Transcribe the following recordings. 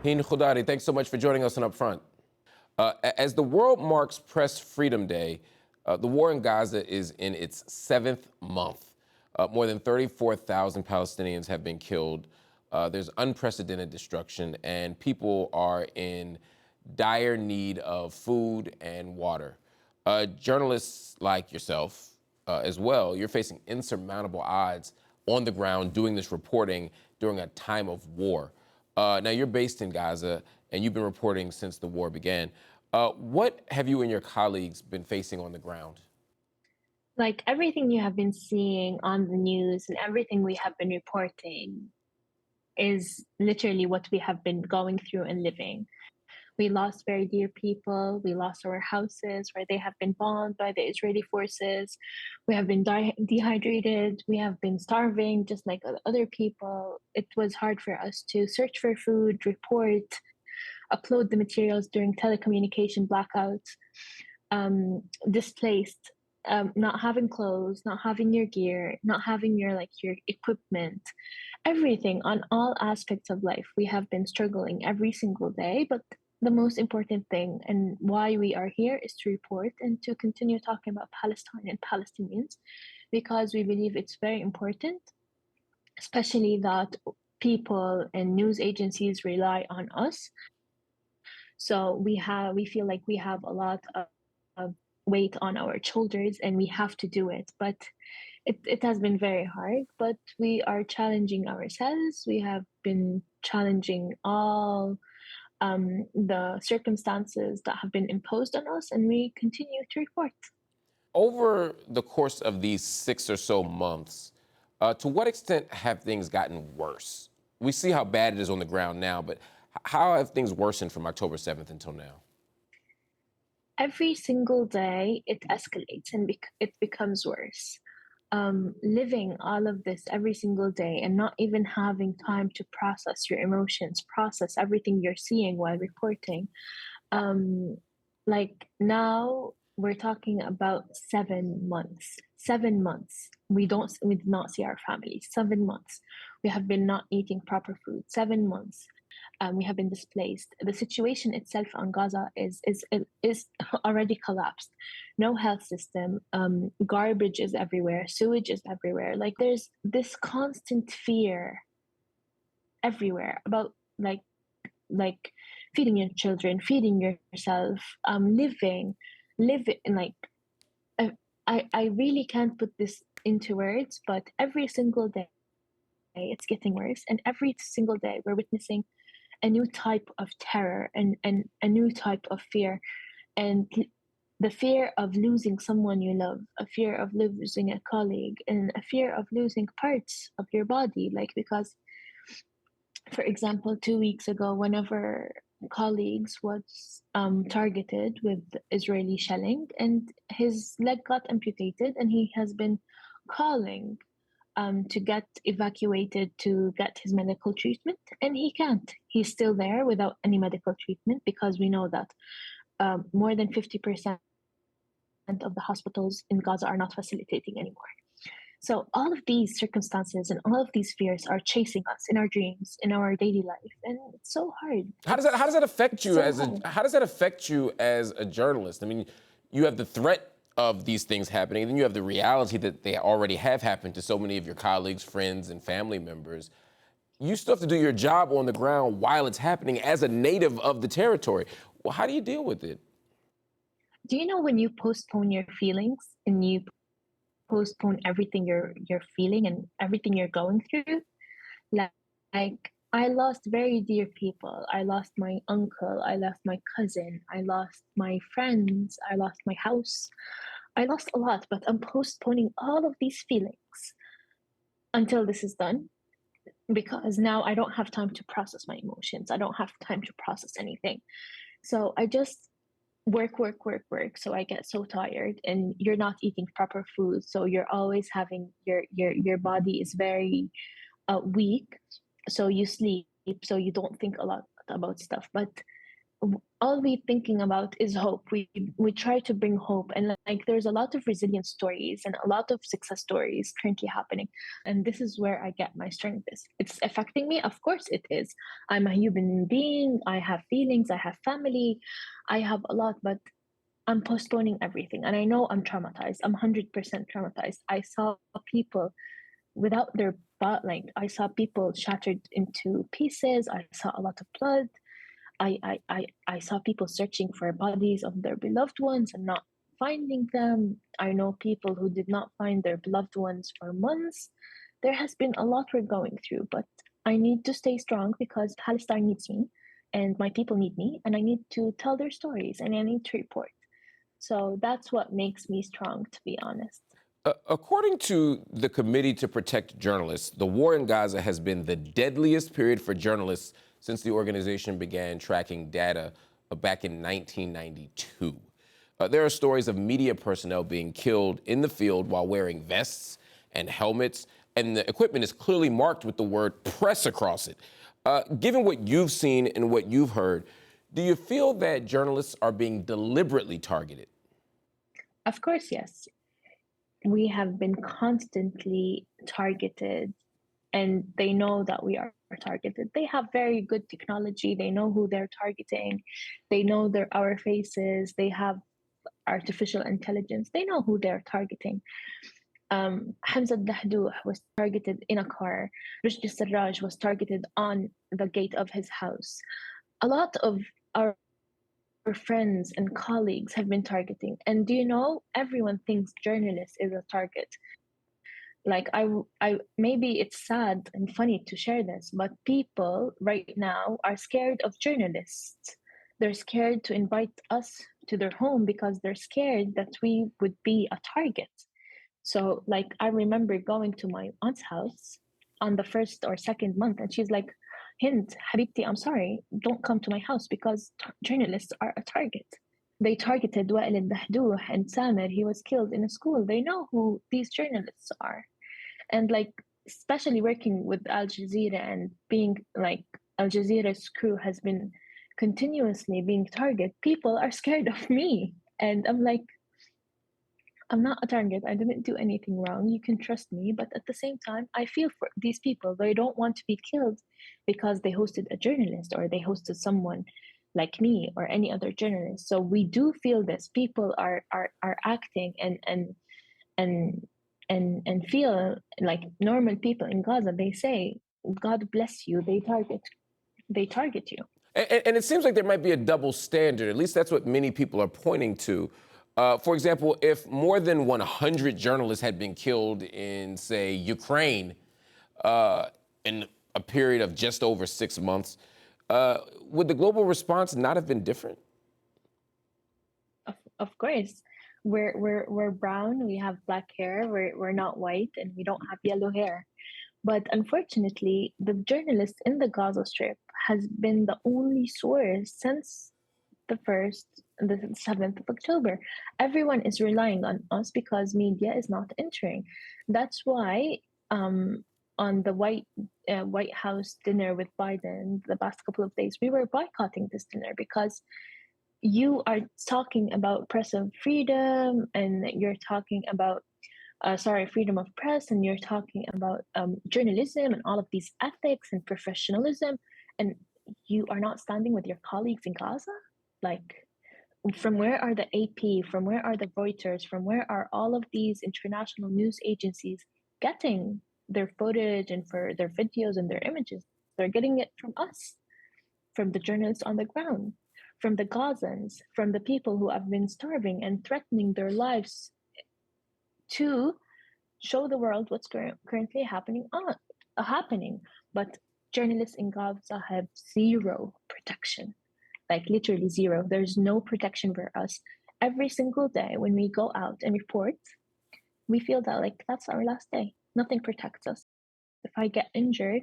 Hind Khoudary, thanks so much for joining us on UpFront. As the world marks Press Freedom Day, the war in Gaza is in its seventh month. More than 34,000 Palestinians have been killed. There's unprecedented destruction, and people are in dire need of food and water. Journalists like yourself as well, you're facing insurmountable odds on the ground doing this reporting during a time of war. Now, you're based in Gaza, and you've been reporting since the war began. What have you and your colleagues been facing on the ground? Like everything you have been seeing on the news and everything we have been reporting is literally what we have been going through and living. We lost very dear people. We lost our houses where they have been bombed by the Israeli forces. We have been dehydrated. We have been starving, just like other people. It was hard for us to search for food, report, upload the materials during telecommunication blackouts, displaced, not having clothes, not having your gear, not having your equipment, everything on all aspects of life. We have been struggling every single day, but the most important thing and why we are here is to report and to continue talking about Palestine and Palestinians because we believe it's very important, especially that people and news agencies rely on us. So we feel like we have a lot of weight on our shoulders and we have to do it. But it has been very hard, but we are challenging ourselves. We have been challenging all the circumstances that have been imposed on us, and we continue to report. Over the course of these 6 or so months, to what extent have things gotten worse? We see how bad it is on the ground now, but how have things worsened from October 7th until now? Every single day, it escalates and it becomes worse. Living all of this every single day and not even having time to process your emotions, process everything you're seeing while reporting. Um, like now, we're talking about 7 months. 7 months. We did not see our families. 7 months. We have been not eating proper food. 7 months. We have been displaced. The situation itself on Gaza is already collapsed. No health system. Garbage is everywhere. Sewage is everywhere. Like there's this constant fear everywhere about like feeding your children, feeding yourself, live in like I really can't put this into words, but every single day it's getting worse, and every single day we're witnessing a new type of terror and a new type of fear, and the fear of losing someone you love, a fear of losing a colleague, and a fear of losing parts of your body, like because for example, 2 weeks ago, one of our colleagues was targeted with Israeli shelling, and his leg got amputated, and he has been calling to get evacuated to get his medical treatment, and he can't. He's still there without any medical treatment because we know that more than 50% of the hospitals in Gaza are not facilitating anymore. So all of these circumstances and all of these fears are chasing us in our dreams, in our daily life, and it's so hard. How does that affect It's you so as a hard. how does that affect you as a journalist? I mean, you have the threat of these things happening, and then you have the reality that they already have happened to so many of your colleagues, friends, and family members. You still have to do your job on the ground while it's happening as a native of the territory. Well, how do you deal with it? Do you know when you postpone your feelings and you postpone everything you're feeling and everything you're going through? Like, like I lost very dear people. I lost my uncle. I lost my cousin. I lost my friends. I lost my house. I lost a lot, but I'm postponing all of these feelings until this is done because now I don't have time to process my emotions. I don't have time to process anything. So I just work, work, work, work. So I get so tired, and you're not eating proper food. So you're always having your body is very weak. So you sleep. So you don't think a lot about stuff. But all we thinking about is hope. We try to bring hope, and like there's a lot of resilient stories and a lot of success stories currently happening, and this is where I get my strength. Is it's affecting me? Of course it is. I'm a human being. I have feelings. I have family. I have a lot, but I'm postponing everything, and I know I'm traumatized. I'm 100% traumatized. I saw people without their but like I saw people shattered into pieces. I saw a lot of blood. I saw people searching for bodies of their beloved ones and not finding them. I know people who did not find their beloved ones for months. There has been a lot we're going through, but I need to stay strong because Palestine needs me and my people need me, and I need to tell their stories and I need to report. So that's what makes me strong, to be honest. According to the Committee to Protect Journalists, the war in Gaza has been the deadliest period for journalists since the organization began tracking data back in 1992. There are stories of media personnel being killed in the field while wearing vests and helmets, and the equipment is clearly marked with the word press across it. Given what you've seen and what you've heard, do you feel that journalists are being deliberately targeted? Of course, yes. We have been constantly targeted, and they know that we are targeted. They have very good technology. They know who they're targeting. They know our faces. They have artificial intelligence. They know who they're targeting. Hamza Dahdouh was targeted in a car. Rushdi Sarraj was targeted on the gate of his house. A lot of our friends and colleagues have been targeting. And do you know, everyone thinks journalist is a target. Like I maybe it's sad and funny to share this, but people right now are scared of journalists. They're scared to invite us to their home because they're scared that we would be a target. So like I remember going to my aunt's house on the first or second month, and she's like, Hind, Habibti, I'm sorry, don't come to my house because journalists are a target. They targeted Wael al-Dahdouh and Samer. He was killed in a school. They know who these journalists are. And like, especially working with Al Jazeera and being like, Al Jazeera's crew has been continuously being targeted. People are scared of me. And I'm like, I'm not a target. I didn't do anything wrong. You can trust me. But at the same time, I feel for these people. They don't want to be killed because they hosted a journalist or they hosted someone like me or any other journalist. So we do feel this. People are acting and and feel like normal people in Gaza. They say, "God bless you." They target you. And it seems like there might be a double standard. At least that's what many people are pointing to. For example, if more than 100 journalists had been killed in, say, Ukraine in a period of just over 6 months, would the global response not have been different? Of course, we're brown. We have black hair. We're not white, and we don't have yellow hair. But unfortunately, the journalist in the Gaza Strip has been the only source since the 7th of October. Everyone is relying on us because media is not entering. That's why on the White House dinner with Biden the past couple of days, we were boycotting this dinner because you are talking about press of freedom and you're talking about freedom of press, and you're talking about journalism and all of these ethics and professionalism, and you are not standing with your colleagues in Gaza. Like, from where are the AP? From where are the Reuters? From where are all of these international news agencies getting their footage and for their videos and their images? They're getting it from us, from the journalists on the ground, from the Gazans, from the people who have been starving and threatening their lives to show the world what's currently happening. But journalists in Gaza have zero protection, like literally zero. There's no protection for us. Every single day when we go out and report, we feel that like that's our last day. Nothing protects us. If I get injured,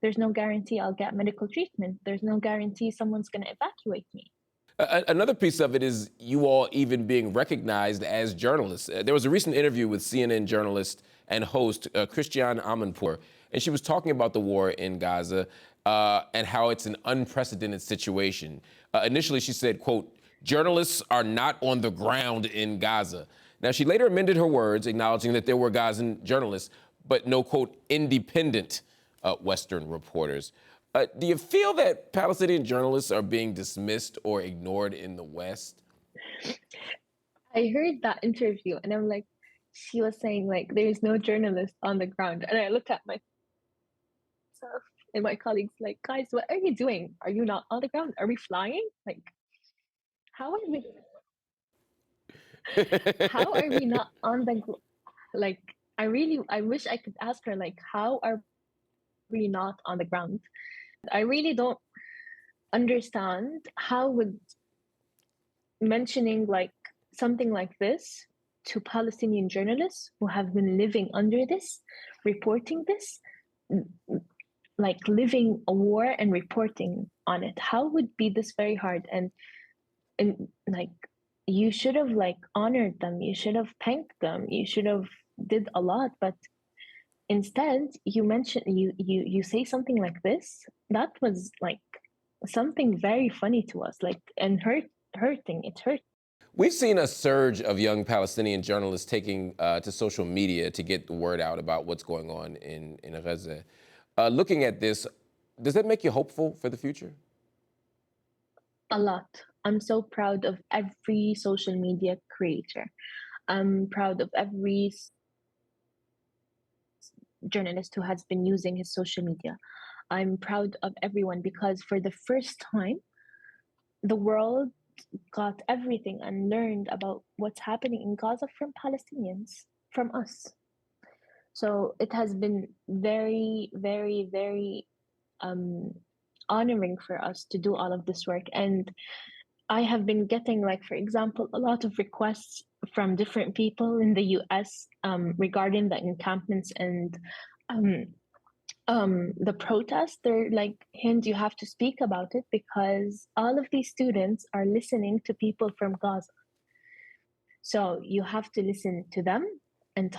there's no guarantee I'll get medical treatment. There's no guarantee someone's going to evacuate me. Another piece of it is you all even being recognized as journalists. There was a recent interview with CNN journalist and host Christiane Amanpour, and she was talking about the war in Gaza. and how it's an unprecedented situation. Initially, she said, quote, journalists are not on the ground in Gaza. Now, she later amended her words, acknowledging that there were Gazan journalists, but no, quote, independent Western reporters. Do you feel that Palestinian journalists are being dismissed or ignored in the West? I heard that interview and I'm like, she was saying like there's no journalist on the ground. And I looked at myself and my colleagues like, guys, what are you doing? Are you not on the ground? Are we flying? Like, how are we how are we not on the like I wish I could ask her like how are we not on the ground? I really don't understand how would mentioning like something like this to Palestinian journalists who have been living under this, reporting this, like living a war and reporting on it. How would be this very hard? And like you should have like honored them. You should have thanked them. You should have did a lot, but instead you mention you say something like this. That was like something very funny to us, like and hurting. It hurt. We've seen a surge of young Palestinian journalists taking to social media to get the word out about what's going on in Gaza. Looking at this, does that make you hopeful for the future? A lot. I'm so proud of every social media creator. I'm proud of every journalist who has been using his social media. I'm proud of everyone because for the first time, the world got everything and learned about what's happening in Gaza from Palestinians, from us. So it has been very, very, very honoring for us to do all of this work. And I have been getting, like, for example, a lot of requests from different people in the US regarding the encampments and um, the protests. They're like, Hind, you have to speak about it because all of these students are listening to people from Gaza. So you have to listen to them and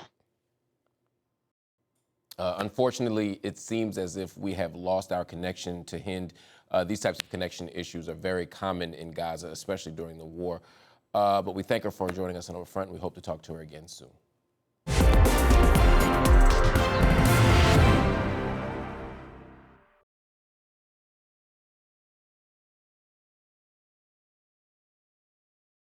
Unfortunately, it seems as if we have lost our connection to Hind. These types of connection issues are very common in Gaza, especially during the war. But we thank her for joining us on UpFront. We hope to talk to her again soon.